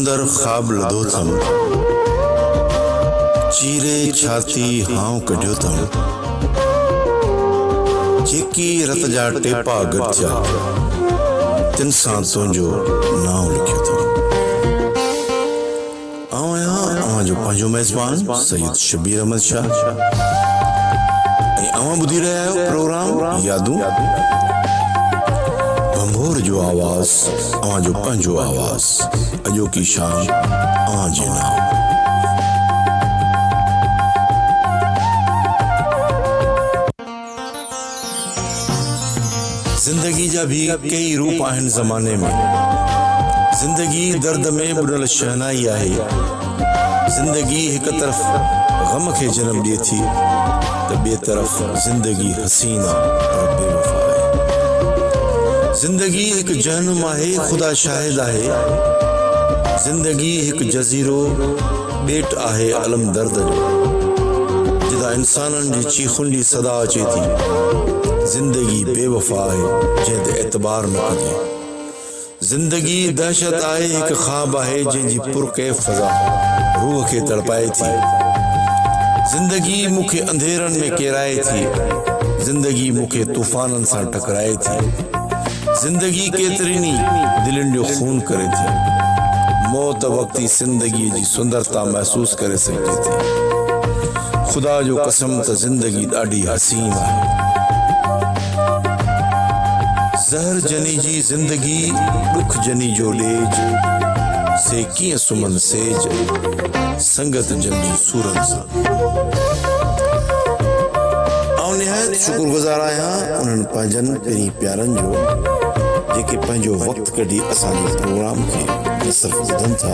अंदर ख्वाब लधो थम, चीरे छाती हाउ कढियो थम, जेकी रत जा टेपा गॾिया तिन सां तुंहिंजो नाम लिखियो थम। आऊं आहियां अवां जो पंहिंजो मेज़बान सैयद शबीर अहमद शाह ऐं अवां ॿुधी रहिया आहियो प्रोग्राम यादूं। भंभोर जो आवाज़, अवां जो पंहिंजो आवाज़, अॼोकी शाम अवां जे नाम। जिंदगी जा भी कई रूप आहिनि ज़माने में। जिंदगी दर्द में बुॾल शहनाई आहे। जिंदगी हिक तरफ़ गम खे जन्म ॾिए थी त ॿिए तरफ़ जिंदगी हसीना पर बेवफ़ा आहे। जिंदगी हिक जहनुम आहे, खुदा शाहिद आहे। जिंदगी हिक जज़ीरो ॿेट आहे अलम दर्द जो, जिदा इंसाननि जी चीखुनि जी सदा अचे थी। जिंदगी बेवफ़ा आहे जंहिं ते एतबार न कजे। जिंदगी दहशत आहे, हिक ख्वाब आहे जंहिंजी पुरकैफ़ फ़ज़ा रूह खे तड़पाए थी। जिंदगी मूंखे अंधेरनि में केराए थी। जिंदगी मूंखे तूफ़ाननि सां टकराए थी। जिंदगी केतिरिनी दिलनि जो खून करे थी। मौत वक़्ती जिंदगी जी सुंदरता महसूस करे सघे थी। खुदा जो कसम त जिंदगी ॾाढी हसीन आहे। ज़हर जनी जी जिंदगी, दुख जनी जो ॾेज, से कीअं सुमन सेज, संगत जनी सूरन सां। आउं निहायत शुक्रगुज़ार आहियां उन्हनि पंहिंजनि पहिरीं प्यारनि जो जेके पंहिंजो वक़्तु कढी असांजे प्रोग्राम खे न सिर्फ़ु ॿुधनि था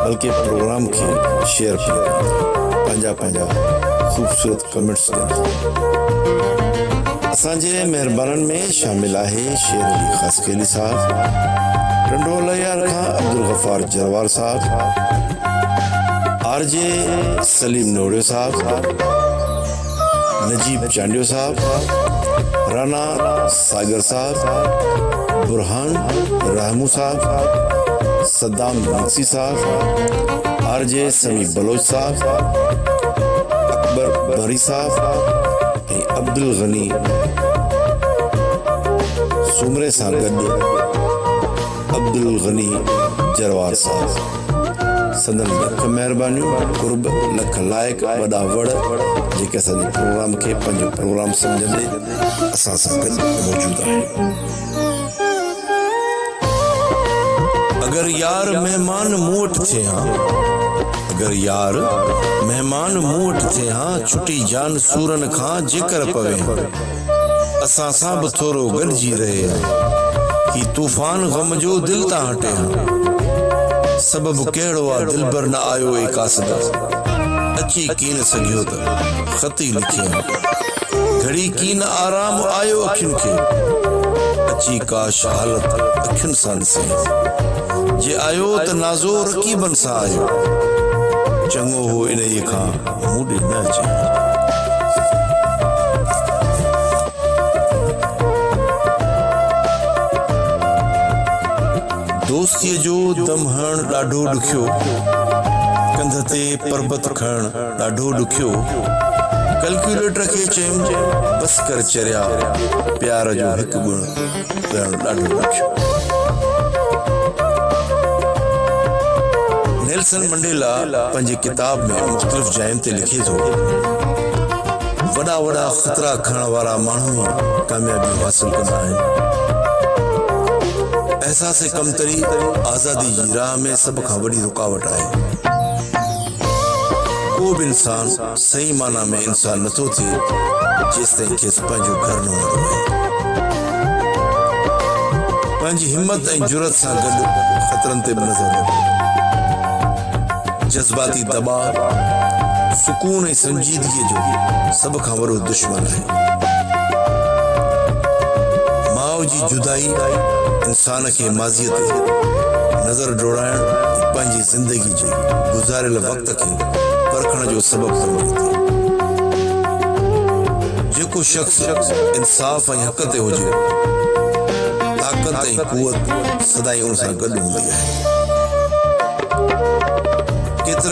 बल्कि प्रोग्राम खे शेयर पिया कनि था, पंहिंजा पंहिंजा ख़ूबसूरत कमेंट्स ॾियनि था। असांजे महिरबाननि में शामिल आहे शेर अली ख़ासकेली साहब, रंडोल यार खां अब्दुल गफ़ार जरवार साहब, आरजे सलीम नोड़ियो साहब, नजीब चांडियो साहब, राना सागर साहब, बुरहान रहमू साहब, सद्दाम नक्सी साहब, आरजे समी बलोच साहब, अकबर बरी साहब ऐं अब्दुल गनी सुमरे सां गॾु अब्दुल गनी जरवार साहब। संदन लख महिरबानियूं, कुर्ब लख लाइक, वॾा वड़ जेके असांजे प्रोग्राम खे पंहिंजो प्रोग्राम सम्झंदे असां सां गॾु मौजूद आहे। अगर यार मेहमान मूं वटि थिए हा, अगर यार मेहमान मूं वटि थिए हा, छुटी जान सूरन खां जेकर पवे असां सां बि थोरो गॾिजी रहे हा। ही तूफ़ान गम जो दिल तां हटे हा। सबब कहिड़ो आहे दिलबर न आयो ए कासदा, अची कीन सघियो त ख़ती लिखियो। घड़ी कीन आराम आयो अखियुनि खे, अची काश हालत अखियुनि सां ॾिसे। जे आयो त नाज़ो रकीबनि सां आयो, चङो हो इन खां मूं ॾे न अचे। दोस्तीअ जो दम हणणु ॾाढो ॾुखियो, कंध ते पर्बत खणणु ॾाढो ॾुखियो। कैलकुलेटर खे चयुमि बस कर चरिया, प्यार जो हिकु गुण ॻणणु ॾाढो ॾुखियो। नेल्सन मंडेला पंहिंजी किताब में मुख़्तलिफ़ जायुनि ते लिखे थो, वॾा वॾा ख़तरा खणण वारा माण्हू कामयाबी हासिल कंदा आहिनि। एहसास कमतरी आज़ादी जी राह में सब खां वॾी रुकावट आहे। को बि इंसान सही माना में इंसान नथो थिए जेसिताईं खेसि पंहिंजो घर न हूंदो आहे। पंहिंजी हिम्मत ऐं जुरत सां गॾु ख़तरनि ते बि नज़र रखो। जज़्बाती दबाव सुकून ऐं संजीदगीअ जो सभ खां वॾो दुश्मन आहे। माउ जी जुदाई इंसान खे माज़ीअ ते नज़र डोड़ाइण ऐं पंहिंजी ज़िंदगी जे गुज़ारियल वक़्त खे परखण जो सबबु बणिजे थी। जेको शख़्स इंसाफ़ ऐं हक़ ते हुजे, ताक़त ऐं कुवत सदाईं उन सां गॾु हूंदी आहे।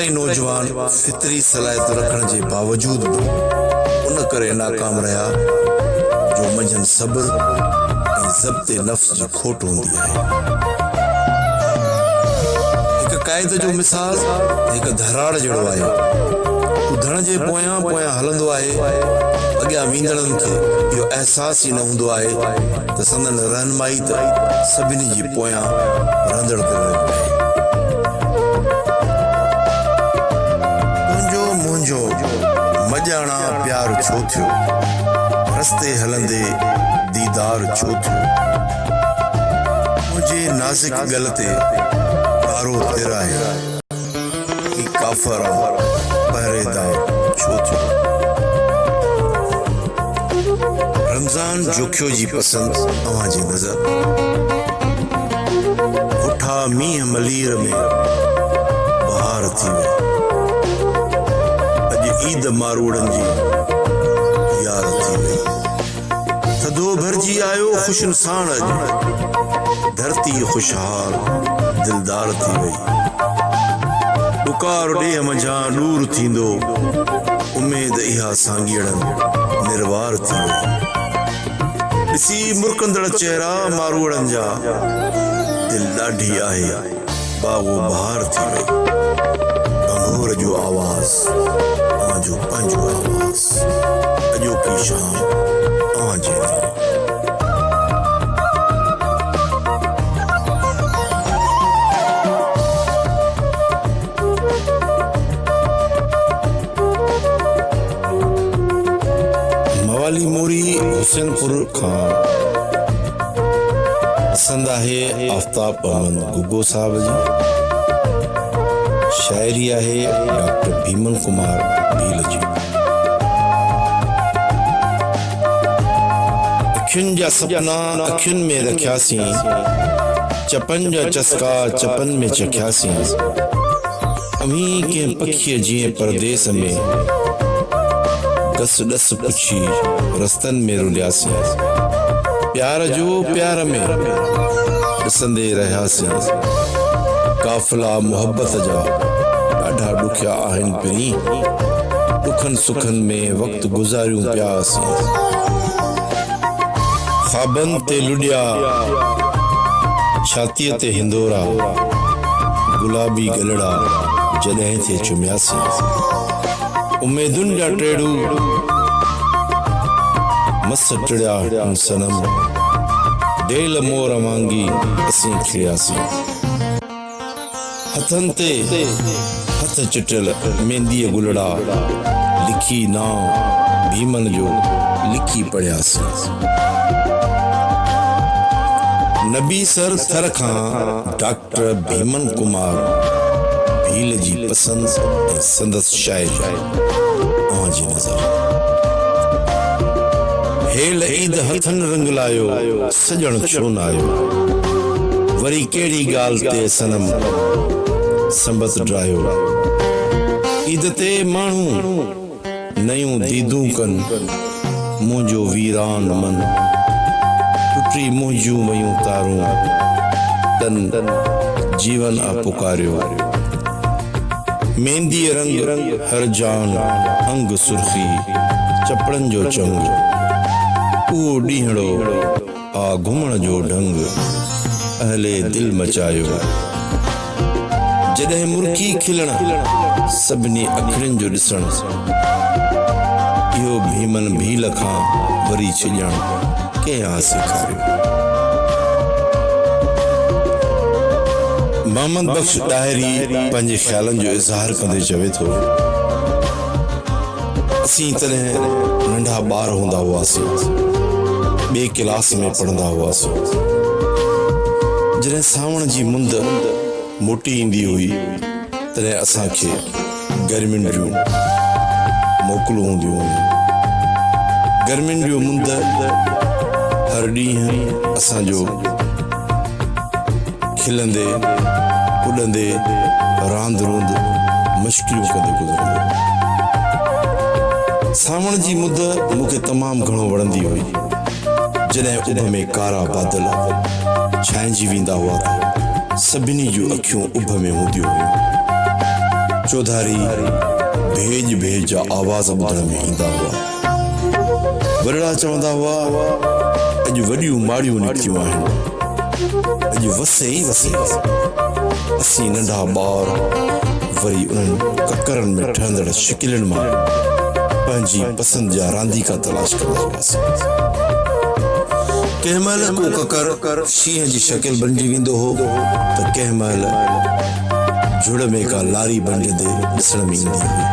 केतिरा ई नौजवान फितरी सलाहियत रखण जे बावजूद बि उन करे नाकाम रहिया जो मंझंदि सब्र ऐं ज़ब्ते नफ़्स जी खोट हूंदी आहे। हिकु क़ाइद जो मिसाल हिकु धराड़ जहिड़ो आहे। उधण जे पोयां पोयां हलंदो आहे, अॻियां वेंदड़नि खे इहो अहसास ई न हूंदो आहे त संदन रहनुमाई त सभिनी जी पोयां रहंदड़ ते रहियो आहे। तुंहिंजो मुंहिंजो मॼाणा प्यार छो थियो, रस्ते हलंदे दीदार छो थियो, मुंहिंजे नाज़ुक गल ते कारो तिर आहे, ही काफ़र पहरेदार छो थियो। रमज़ान जोखियो जी पसंद अवां जी नज़र, उठा मींहं मलीर में बहार थी वई, अॼु ईद मारूड़नि जी यार थी वई। थधो भरिजी आयो ख़ुशनुसाण, अॼु धरती ख़ुशहाल दिलदार थी वई। ॾुकार ॾेह मंझां दूर थींदो, उमेद इहा सांगीड़नि निर्वार थी वई। ॾिसी मुरकंदड़ चेहरा मारूड़नि जा, दिल ॾाढी आहे बागो बहार थी वई। भंगोर जो आवाज़ अवां जो पंहिंजो आवाज़, अॼोकी शाम अवां जे नाम। मवाली मोरी हुसैनपुर खां पसंद आहे आफ्ताब अहमद गुगो साहब जी। शायरी आहे डॉक्टर भीमन कुमार भील जी। अखियुनि जा सपना अखियुनि में रखियासीं, चपन जा चस्का चपन में चखियासीं, अमीं कंहिं पखीअ जीअं परदेस में दस दस पुछी रस्तन में रुलियासीं। प्यार जो प्यार में ॾिसंदे रहियासीं, काफ़िला मोहब्बत जा ॾाढा ॾुखिया आहिनि पहिरीं, ॾुखनि सुखनि में वक़्तु गुज़ारियूं पियासीं। ख़्वाबनि ते लुॾिया, छातीअ ते हिंदोरा, गुलाबी गलड़ा जॾहिं ते चुमियासीं। उमेदुनि जा टेड़ू मस टिड़िया सनम, डेल मोर वांगी असीं खिड़ियासीं। हथनि ते हथ चिटियल मेहंदीअ गुलड़ा, लिखी नाम भीमन जो लिखी पढ़ियासीं। नबी सर थर खां डॉक्टर भीमन कुमार भील जी पसंद ऐं संदसि शाइरी अवां जी नज़र। हेल ईद हथनि रंग लायो, सजण छो न आयो, वरी कहिड़ी ॻाल्हि ते सनम संबत ड्रायो। ईद ते माण्हू नयूं दीदूं कनि, मुंहिंजो वीरान मन, टुटी मुंहिंजूं वयूं तारूं, तन जीवन आ पुकारियो। मेहंदी रंग हर जान अंग सुर्खी, चपड़न जो चंग, उहो ॾींहड़ो आ घुमण जो ढंग, अहले दिल मचायो। जॾहिं मुर्की खिलण, सभिनी अखियुनि जो ॾिसण, इहो भीमन भील खां वरी छिॼण कंहिं आ सेखारियो। मोहम्मद बख्श डायरी पंहिंजे ख़्यालनि जो इज़हार कंदे चवे थो, असीं तॾहिं नंढा ॿार हूंदा हुआसीं, ॿिए क्लास में पढ़ंदा हुआसीं। जॾहिं सावण जी मुंद मोटी ईंदी हुई, तॾहिं असांखे गर्मियुनि जूं मोकलूं हूंदियूं हुयूं। गर्मियुनि जूं मुंद हर ॾींहुं असांजो खिलंदे उॾंदे रांद रूंद मश्किलियूं कंदे गुज़रंदो। सावण जी मुद मूंखे तमामु घणो वणंदी हुई। जॾहिं उभ में कारा बादल छांइजी वेंदा हुआ त सभिनी जूं अखियूं उभ में हूंदियूं हुयूं। चौधारी भेज भेज जा आवाज़ ॿुधण में ईंदा हुआ। वॾड़ा चवंदा हुआ अॼु वॾियूं माड़ियूं निकितियूं आहिनि, अॼु वसे ई वसे। असीं नंढा ॿार वरी उन्हनि ककरनि में ठहंदड़ शिकिलनि मां पंहिंजी पसंदि जा रांदीका तलाश कंदा हुआसीं। कंहिं महिल को ककर शींहं जी शकिल बणिजी वेंदो हो त कंहिं महिल जुड़ में का लारी बणिजंदे ॾिसण में ईंदी हुई।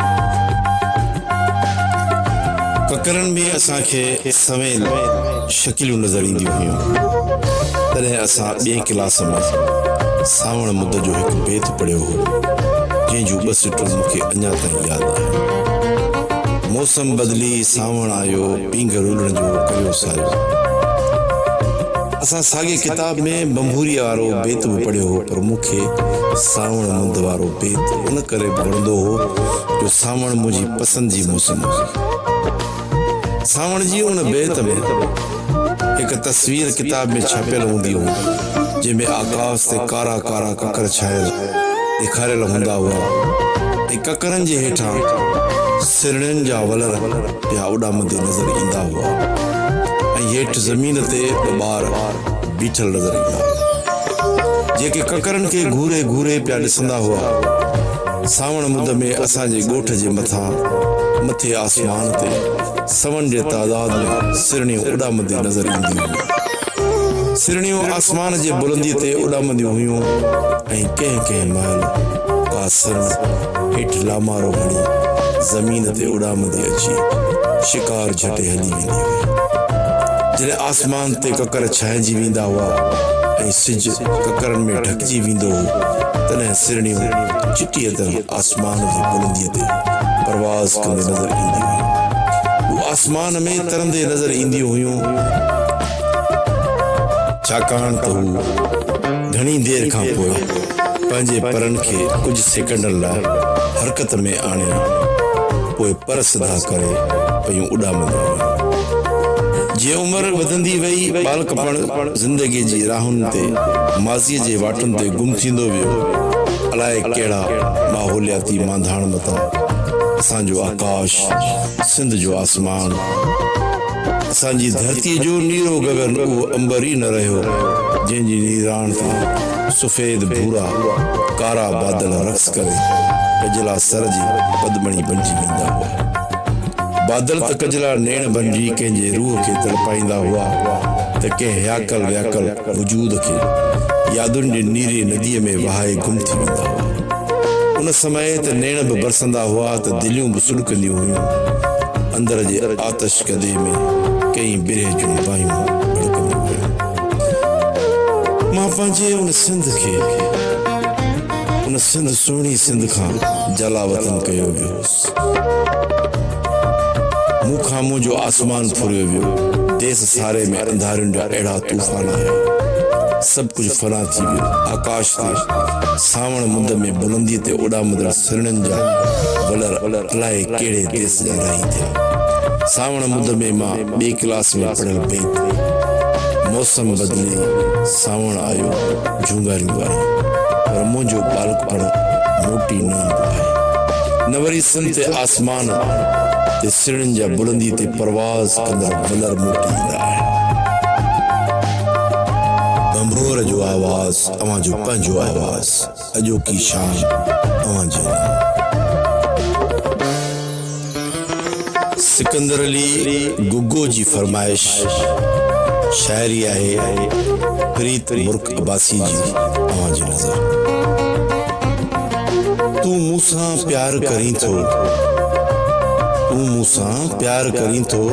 ककरनि में असांखे सवेल शकिलियूं नज़र ईंदियूं हुयूं। तॾहिं असां ॿिए क्लास में सावण मुद जो हिकु बेत पढ़ियो हो, जंहिं जूं ॿ सिटूं मूंखे अञा ताईं यादि आहिनि। मौसम बदिली, सावण आयो, पींघ रुलण जो करियो सायो। असां साॻे किताब में बंबूरीअ वारो बेत बि पढ़ियो हो, पर मूंखे सावण मुंद वारो बेत उन करे बि वणंदो हो जो सावण मुंहिंजी पसंदि जी मौसम हुई। सावण जी उन बेत में हिकु तस्वीर किताब में छपियल हूंदी हुई, जंहिंमें आकाश ते कारा कारा ककर छायल ॾेखारियल हूंदा हुआ ऐं ककरनि जे हेठां सिरड़ियुनि जा वलर पिया उॾामंदे नज़र ईंदा हुआ ऐं हेठि ज़मीन ते ॿार बीठल नज़र ईंदा हुआ, जेके ककरनि खे घूरे घूरे पिया ॾिसंदा हुआ। सावण मुद में असांजे ॻोठ जे मथे आसमान ते सवन जे तादाद में सिरड़ियूं उॾामंदी नज़र ईंदियूं हुयूं। सिरड़ियूं आसमान जे बुलंदीअ ते उॾामंदियूं हुयूं ऐं कंहिं कंहिं महिल का सिरण हेठि लामारो हणी ज़मीन ते उॾामंदी अची शिकार झटे हली वेंदी हुई। जॾहिं आसमान ते ककर छाइजी वेंदा हुआ ऐं सिज ककरनि में ढकिजी वेंदो हो, तॾहिं सिरड़ियूं चिटीअ तरह आसमान जी बुलंदीअ ते परवाज़ कंदे नज़र ईंदियूं हुयूं। आसमान में तरंदे नज़र ईंदियूं हुयूं, छाकाणि त हू घणी देर खां पोइ पंहिंजे परनि खे कुझु सेकंडनि लाइ हरकत में आणे पोइ पर सिधा करे पयूं उॾामंदियूं हुयूं। जीअं उमिरि वधंदी वई, बालकपण ज़िंदगीअ जी राहुनि ते माज़ीअ जे वाटुनि ते गुम थींदो वियो। अलाए कहिड़ा माहौलियाती मांधाण मथां असांजो आकाश, सिंध जो आसमान, असांजी धरतीअ जो नीरो गगन उहो अंबर ई न रहियो, जंहिंजी नीराण ते सफ़ेद भूरा कारा बादल रक़्स करे कजला सर जी पदमणी बणिजी वेंदा हुआ। बादल त कजला नेण बणिजी कंहिंजे रूह खे तड़पाईंदा हुआ त कंहिं हयाकल व्याकल वजूद खे यादुनि जी नीरे नदीअ में वहाए गुम थी वेंदा हुआ। उन समय त नेण बि बरसंदा हुआ त दिलियूं बि सुॾकंदियूं हुयूं। अंदर जे आतश कदे में कई बिरह जूं बाहियूं भड़कंदियूं हुयूं। मां पंहिंजे उन सिंध सुहिणी सिंध खां जलावतन कयो वियोसि। मूं खां मुंहिंजो आसमान फुरियो वियो। देस सारे में अंधारियुनि जा अहिड़ा तूफ़ान आया, सभु कुझु फना थी वियो। आकाश ते सावण मुंद में बुलंदीअ ते उॾामंदड़ सिरड़ियुनि जा वलर अलाए कहिड़े देस जा रही थिया। सावण मुंद में मां ॿिए क्लास में पढ़ियल बेत, मौसम बदिले सावण आयो झूंगारियूं वारी, पर मुंहिंजो बालकपण मोटी न ईंदो आहे। न वरी सिंध ते आसमान ते सिरड़ियुनि जा बुलंदी ते परवाज़ कंदड़ वलर मोटी ईंदा आहिनि। बंभोर जो आवाज़ अवां जो पंहिंजो आवाज़, अॼोकी शाम अवां जो। सिकंदर अली गुग्गो जी फरमाइश शायरी आहे प्रीत मुर्क अब्बासी जी अवां जी नज़र। तू मूंसां प्यार करीं थो, तू मूंसां प्यार करीं थो,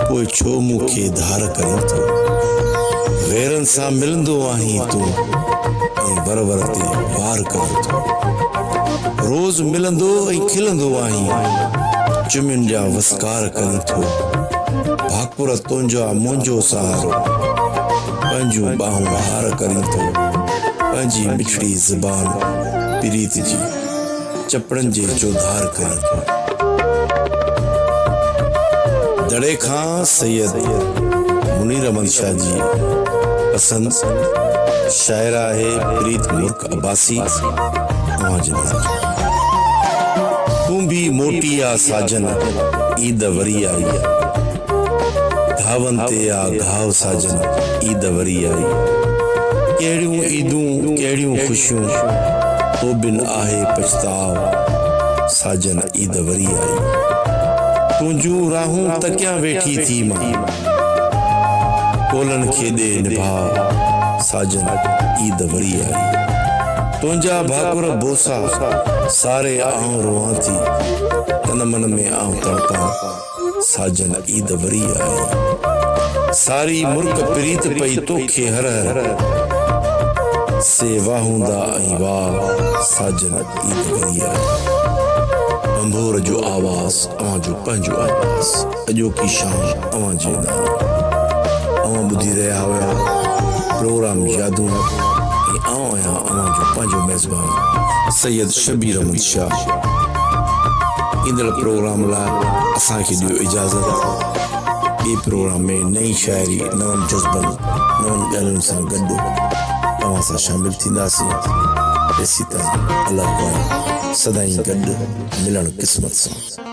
पोइ छो मूंखे धार करीं थो। गैरनि सां मिलंदो आहीं तूं ऐं वर वर ते वार करीं थो। रोज़ मिलंदो ऐं खिलंदो आहीं, चुमियुनि जा वसकार करीं थो। भाकुर तुंहिंजा मुंहिंजो सहारो, पंहिंजूं ॿाहूं हार करीं थो। पंहिंजी मिठड़ी ज़बान प्रीत जी चपड़नि जे चौधार करीं थो। दड़े खां सैयद मुनीर अहमद शाह जी पसंद शायर आहे प्रीत मुर्क अब्बासी अवां जी नज़र। तू भी मोटी आ साजन ईद वरी आई घावन ते आ घाव साजन ईद वरी आई केड़ियूं ईदूं केड़ियूं खुशियूं तो बिन आहे पछताव साजन ईद वरी आई तुझू राहूं तकिया वेठी थी मां कोलन खे दे निभा साजन ईद वरी आई तुंजा भाकुर बोसा सारे आऊं रोआं थी तन मन में आऊं तड़पा साजन ईद वरी आई सारी मुल्क प्रीत पई तोखे हर से वाहूंदा ऐं वाह साजन ईद वरी आई अंबोर जो आवाज़ अवां जो पंहिंजो आवाज़ अॼोकी शाम अवां जे नाम अवां ॿुधी रहिया हुआ प्रोग्राम यादूं ऐं आऊं आहियां अवां जो पंहिंजो मेज़बान सैयद शबीर अहमद शाह ईंदड़ प्रोग्राम लाइ असांखे ॾियो इजाज़त ॿिए प्रोग्राम में नई शाइरी नवनि जज़्बनि नवनि ॻाल्हियुनि सां गॾु तव्हां सां शामिल थींदासीं ॾिसी त अलाह सदाईं गॾु मिलण क़िस्मत सां